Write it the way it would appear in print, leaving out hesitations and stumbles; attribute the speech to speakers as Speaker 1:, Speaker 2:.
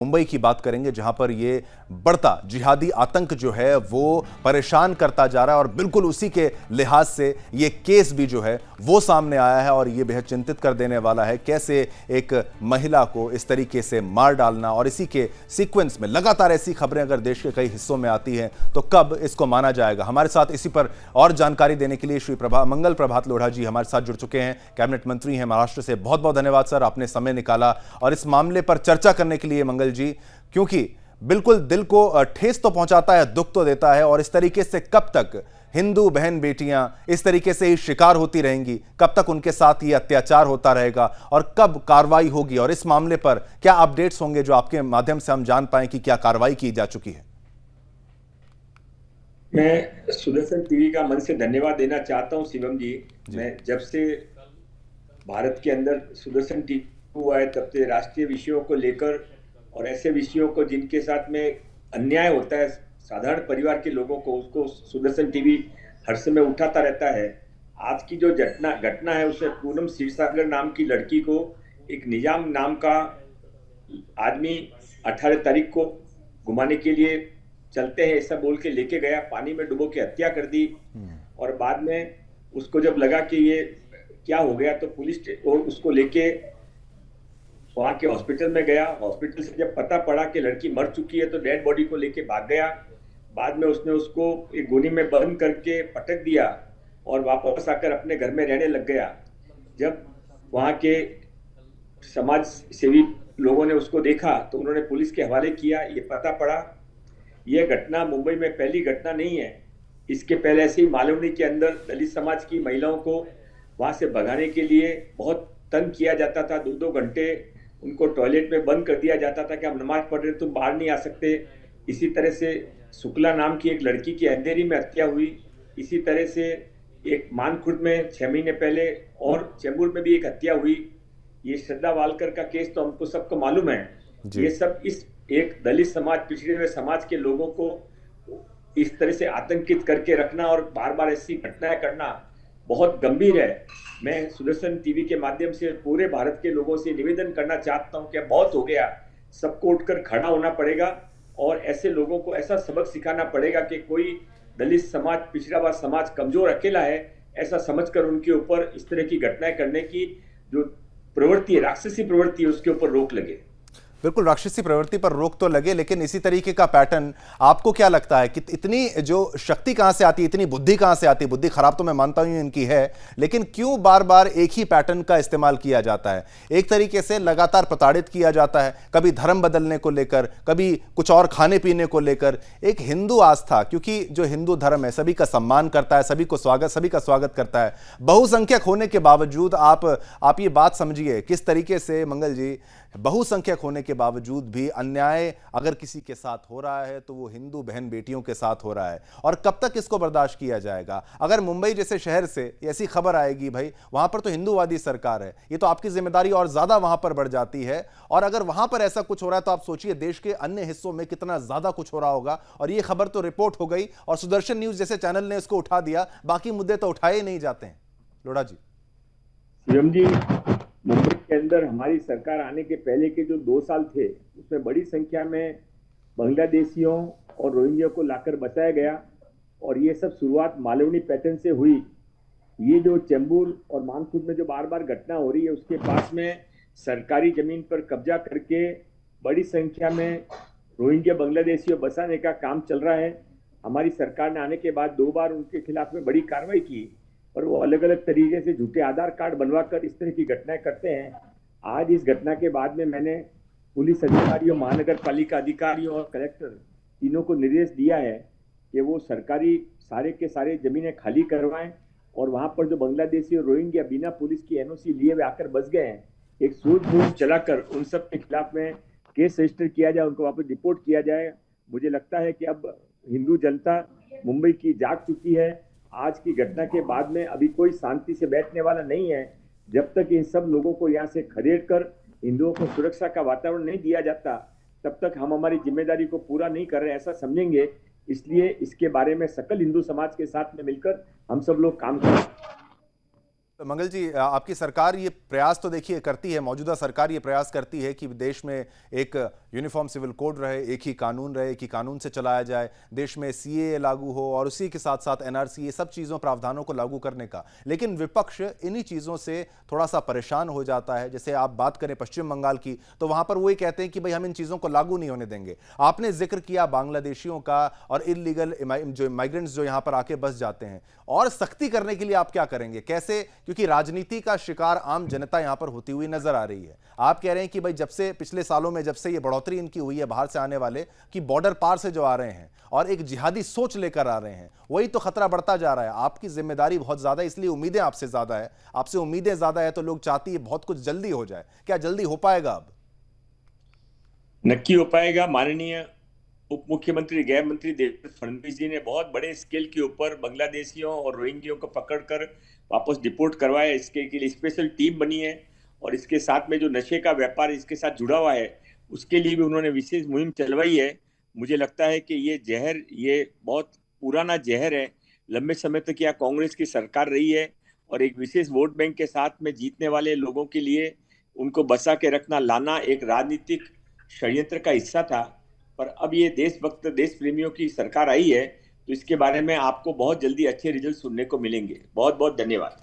Speaker 1: मुंबई की बात करेंगे, जहां पर ये बढ़ता जिहादी आतंक जो है वो परेशान करता जा रहा है और बिल्कुल उसी के लिहाज से ये केस भी जो है वो सामने आया है और ये बेहद चिंतित कर देने वाला है। कैसे एक महिला को इस तरीके से मार डालना, और इसी के सीक्वेंस में लगातार ऐसी खबरें अगर देश के कई हिस्सों में आती हैं तो कब इसको माना जाएगा। हमारे साथ इसी पर और जानकारी देने के लिए श्री मंगल प्रभात लोढ़ा जी हमारे साथ जुड़ चुके हैं, कैबिनेट मंत्री हैं महाराष्ट्र से। बहुत बहुत धन्यवाद सर, आपने समय निकाला और इस मामले पर चर्चा करने के लिए मंगल जी, क्योंकि बिल्कुल दिल को ठेस तो पहुंचाता है, दुख तो देता है। और इस तरीके से कब तक हिंदू बहन बेटियां इस तरीके से ही शिकार होती रहेंगी, कब तक उनके साथ ये अत्याचार होता रहेगा और कब कार्रवाई होगी, और इस मामले पर क्या अपडेट्स होंगे जो आपके माध्यम से हम जान पाएं कि क्या कार्रवाई की जा चुकी है।
Speaker 2: मैं सुदर्शन टीवी का मन से धन्यवाद देना चाहता हूं शिवम जी। मैं जब से भारत के अंदर सुदर्शन टीवी हुआ है तब से राष्ट्रीय विषयों को लेकर और ऐसे विषयों को जिनके साथ में अन्याय होता है साधारण परिवार के लोगों को, उसको सुदर्शन टीवी हर समय उठाता रहता है। आज की जो घटना है उसमें पूनम क्षीरसागर नाम की लड़की को एक निजाम नाम का आदमी 18 तारीख को घुमाने के लिए चलते हैं ऐसा बोल के लेके गया, पानी में डुबो के हत्या कर दी। और बाद में उसको जब लगा कि ये क्या हो गया तो पुलिस उसको लेके वहां के हॉस्पिटल में गया। हॉस्पिटल से जब पता पड़ा कि लड़की मर चुकी है तो डेड बॉडी को लेके भाग गया। बाद में उसने उसको एक गोनी में बंद करके पटक दिया और वापस आकर अपने घर में रहने लग गया। जब वहां के समाज सेवी लोगों ने उसको देखा तो उन्होंने पुलिस के हवाले किया। ये पता पड़ा यह घटना मुंबई में पहली घटना नहीं है। इसके पहले ऐसे ही मालवनी के अंदर दलित समाज की महिलाओं को वहां से भगाने के लिए बहुत तंग किया जाता था। 2-2 घंटे उनको टॉयलेट में बंद कर दिया जाता था कि आप नमाज पढ़ रहे तुम बाहर नहीं आ सकते। इसी तरह से शुक्ला नाम की एक लड़की की अंधेरी में हत्या हुई। इसी तरह से एक मानखुर्द में 6 महीने पहले और चेंबूर में भी एक हत्या हुई। ये श्रद्धा वालकर का केस तो हमको सबको मालूम है। ये सब इस एक दलित समाज, पिछड़े हुए समाज के लोगों को इस तरह से आतंकित करके रखना और बार बार ऐसी घटनाएं करना बहुत गंभीर है। मैं सुदर्शन टीवी के माध्यम से पूरे भारत के लोगों से निवेदन करना चाहता हूं कि बहुत हो गया, सबको उठकर खड़ा होना पड़ेगा और ऐसे लोगों को ऐसा सबक सिखाना पड़ेगा कि कोई दलित समाज, पिछड़ा हुआ समाज कमजोर अकेला है ऐसा समझकर उनके ऊपर इस तरह की घटनाएं करने की जो प्रवृत्ति है, राक्षसी प्रवृत्ति है, उसके ऊपर रोक लगे।
Speaker 1: बिल्कुल, राक्षसी प्रवृत्ति पर रोक तो लगे, लेकिन इसी तरीके का पैटर्न आपको क्या लगता है कि इतनी जो शक्ति कहां से आती है, इतनी बुद्धि कहां से आती है? बुद्धि खराब तो मैं मानता हूं इनकी है, लेकिन क्यों बार बार एक ही पैटर्न का इस्तेमाल किया जाता है? एक तरीके से लगातार प्रताड़ित किया जाता है, कभी धर्म बदलने को लेकर, कभी कुछ और खाने पीने को लेकर। एक हिंदू आस्था, क्योंकि जो हिंदू धर्म है सभी का सम्मान करता है, सभी का स्वागत करता है। बहुसंख्यक होने के बावजूद आप ये बात समझिए किस तरीके से मंगल जी, बहुसंख्यक होने के बावजूद भी अन्याय अगर किसी के साथ हो रहा है तो वो हिंदू बहन बेटियों के साथ हो रहा है। और कब तक इसको बर्दाश्त किया जाएगा? अगर मुंबई जैसे शहर से ऐसी खबर आएगी, भाई वहां पर तो हिंदूवादी सरकार है, ये तो आपकी जिम्मेदारी और ज्यादा वहां पर बढ़ जाती है। और अगर वहां पर ऐसा कुछ हो रहा है तो आप सोचिए देश के अन्य हिस्सों में कितना ज्यादा कुछ हो रहा होगा। और ये खबर तो रिपोर्ट हो गई और सुदर्शन न्यूज जैसे चैनल ने इसको उठा दिया, बाकी मुद्दे तो उठाए ही नहीं जाते हैं। लोढ़ा जी।
Speaker 2: जी, मुंबई के अंदर हमारी सरकार आने के पहले के जो 2 साल थे उसमें बड़ी संख्या में बांग्लादेशियों और रोहिंग्या को लाकर बचाया गया और ये सब शुरुआत मालवनी पैटर्न से हुई। ये जो चेंबूर और मानखुर्द में जो बार बार घटना हो रही है उसके पास में सरकारी जमीन पर कब्जा करके बड़ी संख्या में रोहिंग्या बांग्लादेशियों बसाने का काम चल रहा है। हमारी सरकार ने आने के बाद 2 बार उनके खिलाफ में बड़ी कार्रवाई की और वो अलग अलग तरीके से झूठे आधार कार्ड बनवाकर इस तरह की घटनाएं करते हैं। आज इस घटना के बाद में मैंने पुलिस अधिकारियों, महानगर पालिका अधिकारियों और कलेक्टर तीनों को निर्देश दिया है कि वो सरकारी सारे के सारे जमीनें खाली करवाएं और वहां पर जो बांग्लादेशी और रोहिंग्या बिना पुलिस की एनओसी लिए हुए आकर बस गए हैं, एक सूझबूझ चलाकर उन सब के खिलाफ में केस रजिस्टर किया जाए, उनको वापस डिपोर्ट किया जाए। मुझे लगता है कि अब हिंदू जनता मुंबई की जाग चुकी है। आज की घटना के बाद में अभी कोई शांति से बैठने वाला नहीं है। जब तक इन सब लोगों को यहाँ से खदेड़ कर हिंदुओं को सुरक्षा का वातावरण नहीं दिया जाता तब तक हम हमारी जिम्मेदारी को पूरा नहीं कर रहे ऐसा समझेंगे। इसलिए इसके बारे में सकल हिंदू समाज के साथ में मिलकर हम सब लोग काम करें।
Speaker 1: तो मंगल जी, आपकी सरकार ये प्रयास तो देखिए करती है, मौजूदा सरकार ये प्रयास करती है कि देश में एक यूनिफॉर्म सिविल कोड रहे, एक ही कानून रहे, एक ही कानून से चलाया जाए, देश में सीएए लागू हो और उसी के साथ साथ एनआरसी, ये सब चीज़ों प्रावधानों को लागू करने का। लेकिन विपक्ष इन्हीं चीज़ों से थोड़ा सा परेशान हो जाता है। जैसे आप बात करें पश्चिम बंगाल की, तो वहाँ पर वो ये कहते हैं कि भाई हम इन चीज़ों को लागू नहीं होने देंगे। आपने जिक्र किया बांग्लादेशियों का और इलीगल जो माइग्रेंट्स जो यहाँ पर आके बस जाते हैं, और सख्ती करने के लिए आप क्या करेंगे, कैसे? क्योंकि राजनीति का शिकार आम जनता यहां पर होती हुई नजर आ रही है। आप कह रहे हैं कि भाई जब से पिछले सालों में जब से ये बढ़ोतरी इनकी हुई है बाहर से आने वाले, कि बॉर्डर पार से जो आ रहे हैं और एक जिहादी सोच लेकर आ रहे हैं, वही तो खतरा बढ़ता जा रहा है। आपकी जिम्मेदारी बहुत ज्यादा है, इसलिए उम्मीदें आपसे ज्यादा है। आपसे उम्मीदें ज्यादा है तो लोग चाहती है बहुत कुछ जल्दी हो जाए। क्या जल्दी हो पाएगा? अब
Speaker 2: नक्की हो पाएगा। माननीय उप मुख्यमंत्री गृह मंत्री देवेंद्र फडणवीस जी ने बहुत बड़े स्केल के ऊपर बांग्लादेशियों और रोहिंग्याओं को पकड़कर वापस डिपोर्ट करवाया। इसके के लिए स्पेशल टीम बनी है, और इसके साथ में जो नशे का व्यापार इसके साथ जुड़ा हुआ है उसके लिए भी उन्होंने विशेष मुहिम चलवाई है। मुझे लगता है कि ये जहर, ये बहुत पुराना जहर है। लंबे समय तक यह कांग्रेस की सरकार रही है, और एक विशेष वोट बैंक के साथ में जीतने वाले लोगों के लिए उनको बचा के रखना, लाना एक राजनीतिक षड्यंत्र का हिस्सा था। पर अब ये देशभक्त, देश प्रेमियों की सरकार आई है, तो इसके बारे में आपको बहुत जल्दी अच्छे रिजल्ट सुनने को मिलेंगे। बहुत बहुत धन्यवाद।